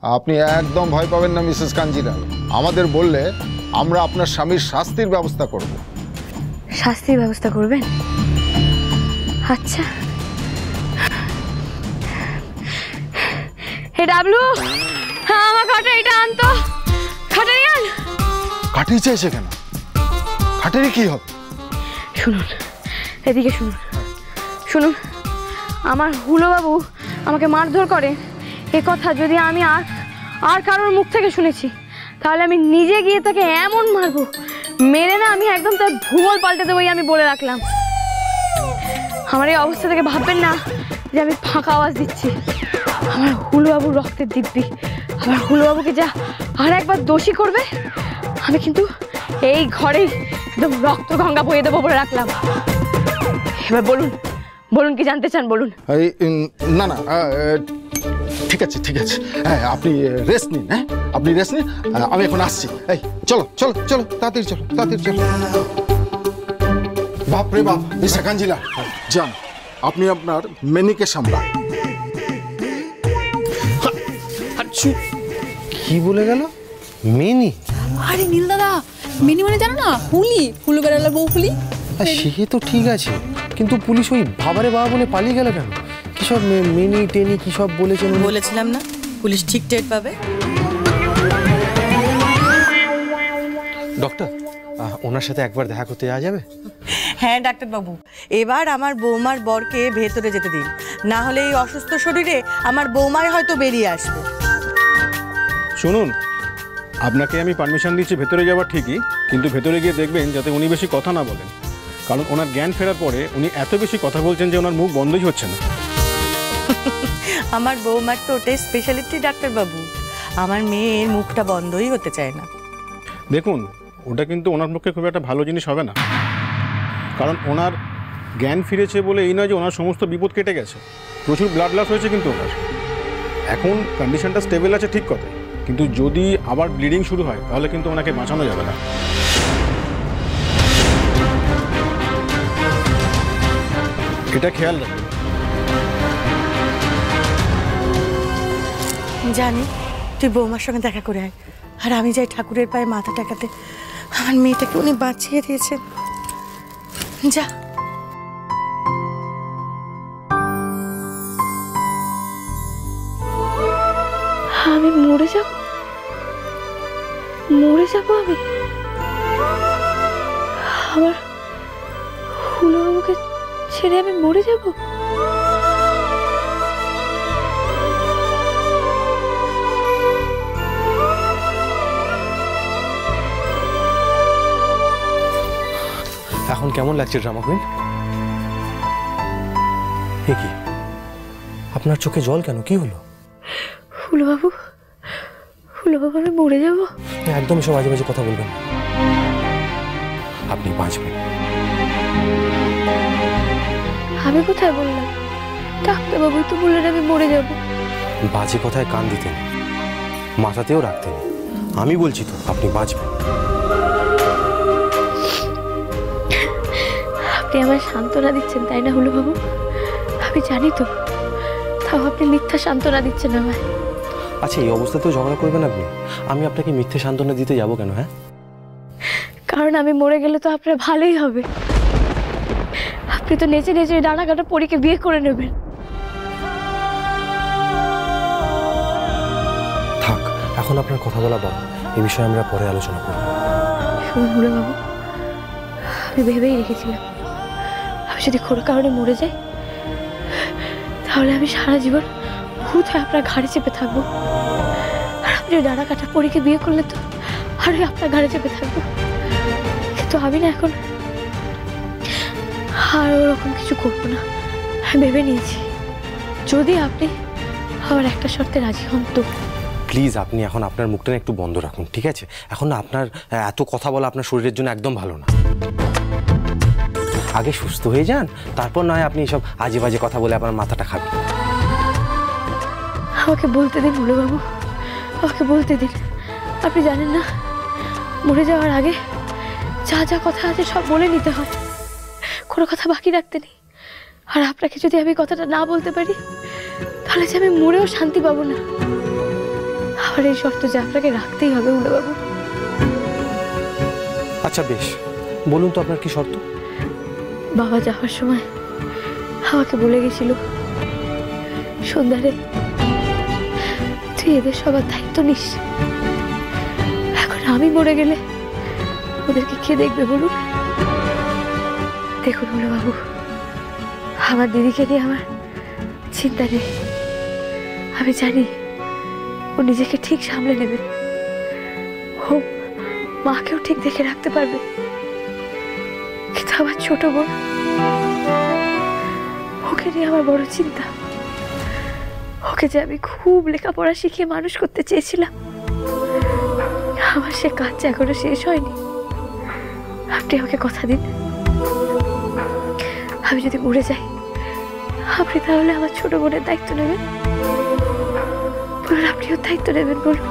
আপনি একদম ভয় পাবেন না মিসেস কাঞ্জিলাল। আমাদের বললে আমরা আপনার স্বামীর শাস্তির ব্যবস্থা করব। শাস্তির ব্যবস্থা করবেন? আচ্ছা। হে ডাবলু, আমার কাটারিটা আনতো। কাটারি আন। কাটারি চাইছে কেন? কাটারি কি হবে? শুনুন, এদিকে শুনুন। শুনুন, আমার হুলোবাবু আমাকে মারধর করে এ কথা যদি আমি আর কারোর মুখ থেকে শুনেছি, তাহলে আমি নিজে গিয়ে তাকে এমন মারবো, মেরে না আমি একদম তার ভূগোল পাল্টে দেবো। আমি বলে রাখলাম। আমার এই অবস্থা থেকে ভাববেন না যে আমি ফাঁকা আওয়াজ দিচ্ছি। আমার হুলোবাবুর রক্তের দিব্যি। আমার হুলোবাবুকে যা আর একবার দোষী করবে, আমি কিন্তু এই ঘরেই একদম রক্ত গঙ্গা বয়ে দেবো বলে রাখলাম। এবার বলুন, বলুন কি জানতে চান বলুন। না না, ঠিক আছে ঠিক আছে, হ্যাঁ আপনি রেস্ট নিন। হ্যাঁ আপনি রেস্ট নিন, আমি এখন আসছি। এই চলো চলো চলো, তাড়াতাড়ি চলো, তাড়াতাড়ি চলো। বাপরে বাপ, মিস্টার কাঞ্জিলাল যান, আপনি আপনার মেনিকে সামলান। কি বলে গেল? মেনি? আরে নীল দাদা, মেনি মানে জানো না? হুলি, হুলু বেড়ালার বউ হুলি। সে তো ঠিক আছে, কিন্তু পুলিশ ওই বাবারে বাবা বলে পালিয়ে গেল কেন? কি সব মেনি টেনি কি সব বলেছেন? বলেছিলাম না পুলিশ ঠিক টের পাবে। ডক্টর, ওনার সাথে একবার দেখা করতে যাওয়া যাবে? হ্যাঁ ডাক্তারবাবু, এবার আমার বৌমার বরকে ভেতরে যেতে দিন, না হলে এই অসুস্থ শরীরে আমার বৌমাই হয়তো বেরিয়ে আসবে। শুনুন, আপনাকে আমি পারমিশন দিচ্ছি ভেতরে যাওয়ার ঠিকই, কিন্তু ভেতরে গিয়ে দেখবেন যাতে উনি বেশি কথা না বলেন, কারণ ওনার জ্ঞান ফেরার পরে উনি এত বেশি কথা বলছেন যে ওনার মুখ বন্ধই হচ্ছে না। আমার বৌমার তো ওটাই স্পেশালিটি ডাক্তারবাবু, আমার মেয়ের মুখটা বন্ধই হতে চায় না। দেখুন, ওটা কিন্তু ওনার পক্ষে খুব একটা ভালো জিনিস হবে না, কারণ ওনার জ্ঞান ফিরেছে বলে এই নয় যে ওনার সমস্ত বিপদ কেটে গেছে। প্রচুর ব্লাড লস হয়েছে কিন্তু ওনার। এখন কন্ডিশনটা স্টেবল আছে ঠিক কথা, কিন্তু যদি আবার ব্লিডিং শুরু হয় তাহলে কিন্তু ওনাকে বাঁচানো যাবে না। এটা খেয়াল রাখবেন। জানি, তুই বৌমার সঙ্গে দেখা করে আয়, আর আমি যাই ঠাকুরের পায়ে মাথা টেকাতে। আমার মেয়েটাকে উনি বাঁচিয়ে দিয়েছেন। যা। আমি মরে যাব, মরে যাব আমি। আমার হুলোবাবুকে ছেড়ে আমি মরে যাব? এখন কেমন লাগছে ড্রামা কুইন? কি আপনার চোখে জল কেন? কি হলো? হুলোবাবু, হুলোবাবু আমি মরে যাব? একদম এসব বাজে বাজে কথা বলবেন। আপনি বাঁচবেন। আমি কোথায় বললাম? ডাক্তারবাবু তো বললেন আমি মরে যাব। বাজে কথায় কান দিতেন, মাথাতেও রাখতেন। আমি বলছি তো আপনি বাঁচবেন। আপনি আমার সান্ত্বনা দিচ্ছেন তাই না হুলোবাবু? আমি জানি তো, তাও আপনি মিথ্যা সান্ত্বনা দিচ্ছেন আমায়। আচ্ছা, এই অবস্থাতেও ঝগড়া করবেন আপনি? আমি আপনাকে মিথ্যে সান্ত্বনা দিতে যাব কেন? হ্যাঁ, কারণ আমি মরে গেলে তো আপনার ভালোই হবে। আপনি তো নেচে নেচে ডানা কাটা পরীকে বিয়ে করে নেবেন। থাক, এখন আপনার কথা বলা বল, এই বিষয়ে আমরা পরে আলোচনা করব। শুনুন হুলোবাবু, আমি ভেবেই রেখেছিলাম আমি যদি কোনো কারণে মরে যাই, তাহলে আমি সারা জীবন ভূত হয়ে আপনার ঘাড়ে চেপে থাকবো। আর আপনি ডানা কাটা পরীকে বিয়ে করলে তো আরো আপনার ঘাড়ে চেপে থাকবো। কিন্তু আমি না এখন আর ওরকম কিছু করবো না। আমি ভেবে নিয়েছি, যদি আপনি আমার একটা শর্তে রাজি হন তো। প্লিজ আপনি এখন আপনার মুখটা একটু বন্ধ রাখুন, ঠিক আছে? এখন না আপনার এত কথা বলা আপনার শরীরের জন্য একদম ভালো না। আগে সুস্থ হয়ে যান, তারপর নয় আপনি এসব আজে বাজে কথা বলে আপনার মাথাটা খাবেন। আমাকে বলতে দিন হুলোবাবু, আমাকে বলতে দিন। আপনি জানেন না, মরে যাওয়ার আগে যা যা কথা আছে সব বলে নিতে হয়, কোনো কথা বাকি রাখতে নেই। আর আপনাকে যদি আমি কথাটা না বলতে পারি, তাহলে যে আমি মরেও শান্তি পাবো না। আমার এই শর্ত যে আপনাকে রাখতেই হবে হুলোবাবু। আচ্ছা বেশ, বলুন তো আপনার কি শর্ত? বাবা যাওয়ার সময় আমাকে বলে গেছিল, সন্ধ্যারে তুই এদের সবার দায়িত্ব নিস। এখন আমি মরে গেলে ওদেরকে কে দেখবে বলুন? দেখুন হুলোবাবু, আমার দিদিকে নিয়ে আমার চিন্তা নেই। আমি জানি ও নিজেকে ঠিক সামলে নেবে, ও মাকেও ঠিক দেখে রাখতে পারবে। কিন্তু আমার ছোট বোন, ওকে নিয়ে আমার বড় চিন্তা। ওকে যে আমি খুব লেখাপড়া শিখিয়ে মানুষ করতে চেয়েছিলাম, আমার সে কাজ এখনো শেষ হয়নি। আপনি আমাকে কথা দিন, আমি যদি মরে যাই আপনি তাহলে আমার ছোট বোনের দায়িত্ব নেবেন। বলুন, আপনিও দায়িত্ব নেবেন বলুন।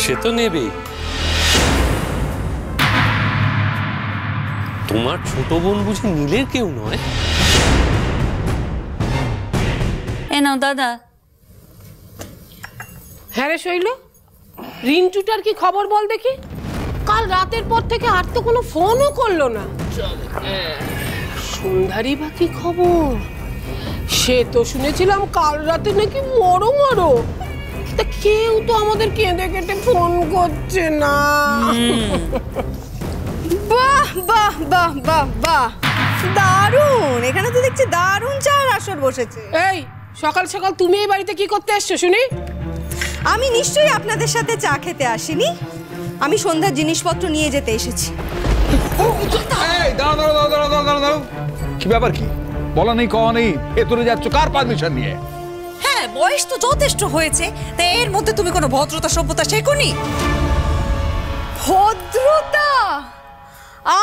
সে তো নেবে। তোমার ছোট বোন বুঝি নীলের কেউ নয়? এ নাও দাদা। হ্যাঁ রে শৈল, রিন্টুটার কি খবর বল দেখি। কাল রাতের পর থেকে আর তো কোনো ফোনও করলো না। সন্ধ্যারই বা কি খবর? সে তো শুনেছিলাম কাল রাতে নাকি মরো মরো, তা কেউ তো আমাদের কেঁদে কেটে ফোন করছে না। বাহ বাহ বাহ বাহ বাহ, দারুণ! এখানে তো দেখছি দারুণ চার আসর বসেছে। এই সকাল সকাল তুমি এই বাড়িতে কি করতে এসছো শুনি? আমি নিশ্চয়ই আপনাদের সাথে চা খেতে আসিনি, আমি সন্ধ্যার জিনিসপত্র নিয়ে যেতে এসেছি। কি ব্যাপার, কি বলা নেই কওয়া নেই, ভেতরে যাচ্ছ কার পারমিশন নিয়ে? হ্যাঁ, বয়স তো যথেষ্ট হয়েছে, তা এর মধ্যে তুমি কোনো ভদ্রতা সভ্যতা শেখোনি? ভদ্রতা?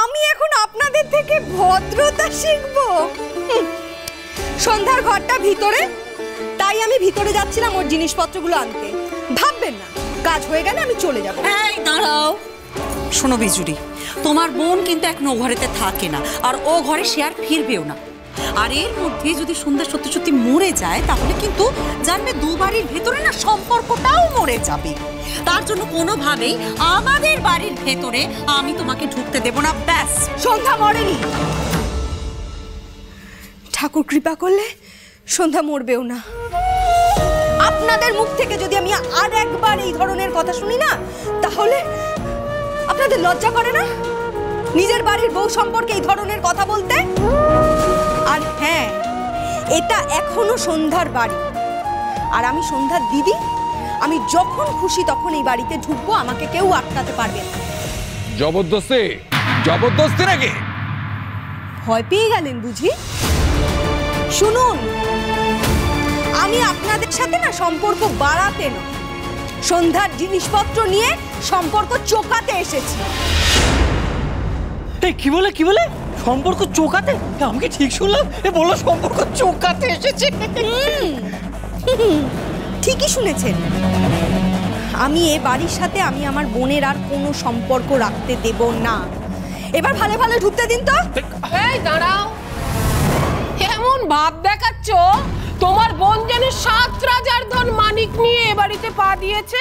আমি এখন আপনাদের থেকে ভদ্রতা শিখবো? সন্ধ্যার ঘরটা ভিতরে, তাই আমি ভিতরে যাচ্ছিলাম ওর জিনিসপত্রগুলো আনতে। ভাববেন না, কাজ হয়ে গেলে আমি চলে যাব। এই দাঁড়াও, শোনো বিজুরি, তোমার বোন কিন্তু এখনো ও ঘরেতে থাকে না, আর ও ঘরে সে আর ফিরবেও না। আর এর মধ্যে যদি সন্ধ্যা সত্যি সত্যি মরে যায়, তাহলে কিন্তু জানবে দু বাড়ির ভেতরে না সম্পর্কটাও মরে যাবে। তার জন্য কোনোভাবেই আমাদের বাড়ির ভেতরে আমি তোমাকে ঢুকতে দেব না। ব্যাস। সন্ধ্যা মরেনি, ঠাকুর কৃপা করলে সন্ধ্যা মরবেও না। আপনাদের মুখ থেকে যদি আমি আর একবার এই ধরনের কথা শুনি না, তাহলে আপনাদের লজ্জা করে না নিজের বাড়ির বউ সম্পর্কে এই ধরনের কথা বলতে? আর হ্যাঁ, এটা এখনো সন্ধ্যার বাড়ি, আর আমি সন্ধ্যার দিদি। আমি যখন খুশি তখন এই বাড়িতে ঢুকবো, আমাকে কেউ আটকাতে পারবে না। জবরদস্তি? জবরদস্তি নাকি? ভয় পেয়ে গেলেন বুঝি? শুনুন, আমি আপনাদের সাথে না সম্পর্ক বাড়াতে নয়, সন্ধ্যার জিনিসপত্র নিয়ে সম্পর্ক চোকাতে এসেছি। কি বলে কি বলে সম্পর্ক চোকাতে? আমি কি ঠিক শুনলাম? এ বললো সম্পর্ক চোকাতে এসেছে। ঠিকই শুনেছেন। আমি এ বাড়ির সাথে আমি আমার বোনের আর কোনো সম্পর্ক রাখতে দেব না। এবার ভালো ভালো ঢুকতে দিন তো। এই দাঁড়াও, এমন ভাব দেখাচ্ছ তোমার বোন যেন 7 রাজার ধন মানিক নিয়ে এ বাড়িতে পা দিয়েছে।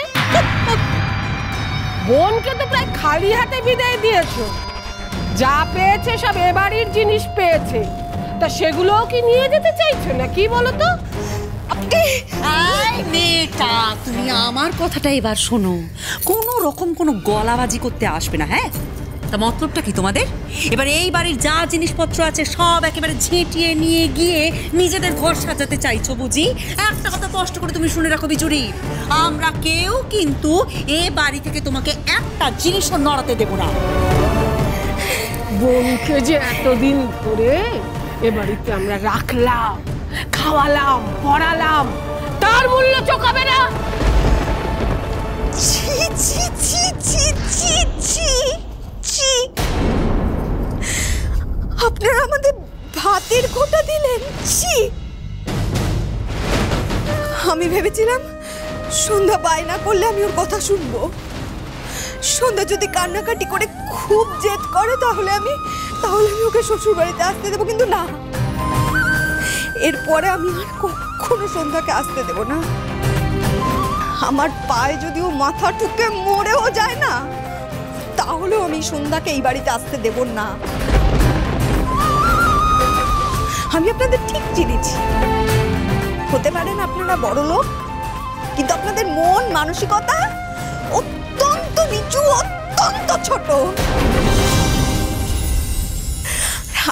বোনকে তো প্রায় খালি হাতে বিদায় দিয়েছো। যা পেয়েছে সব এ বাড়ির জিনিস পেয়েছে, তা সেগুলোও কি নিয়ে যেতে চাইছো না কি বলো তো? মেয়েটা, তুমি আমার কথাটা এবার শোনো, কোনো রকম কোনো গলাবাজি করতে আসবে না। হ্যাঁ, তা মতলবটা কি তোমাদের? এবার এই বাড়ির যা জিনিসপত্র আছে সব একেবারে ঝেঁটিয়ে নিয়ে গিয়ে নিজেদের ঘর সাজাতে চাইছো বুঝি? একটা কথা স্পষ্ট করে তুমি শুনে রাখো বিজুরি, আমরা কেউ কিন্তু এ বাড়ি থেকে তোমাকে একটা জিনিসও নড়াতে দেব না। বোনকে যে এতদিন ধরে এ বাড়িতে আমরা রাখলাম, খাওয়ালাম, পড়ালাম, তার মূল্য চোকাবে না? ছি ছি ছি ছি ছি ছি ছি! আপনারা আমাদের ভাতের কোটা দিলেন। ছি! আমি ভেবেছিলাম সন্ধ্যা বায়না করলে আমি ওর কথা শুনবো। সন্ধ্যা যদি কান্নাকাটি করে খুব জেদ করে, তাহলে আমি ওকে শ্বশুর বাড়িতে আসতে দেবো। কিন্তু না, এরপরে আমি আর কখনো সন্ধ্যাকে আসতে দেব না। আমার পায়ে যদিও মাথা ঠুকে মরেও যায় না, তাহলেও আমি সন্ধ্যাকে এই বাড়িতে আসতে দেব না। আমি আপনাদের ঠিক চিনেছি। হতে পারেন আপনারা বড় লোক, কিন্তু আপনাদের মন মানসিকতা অত্যন্ত নিচু, অত্যন্ত ছোট।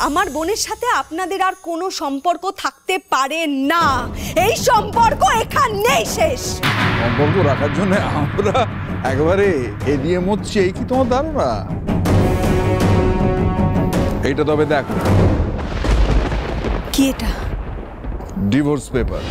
আমার বোনের সাথে আপনাদের আর কোনো সম্পর্ক থাকতে পারে না। এই সম্পর্ক এখানেই শেষ। সম্পর্ক রাখার জন্য আমরা একেবারে এদিয়ে মরছি, এই কি তোমার ধারণা? এইটা তবে দেখো, কি এটা? Divorce paper.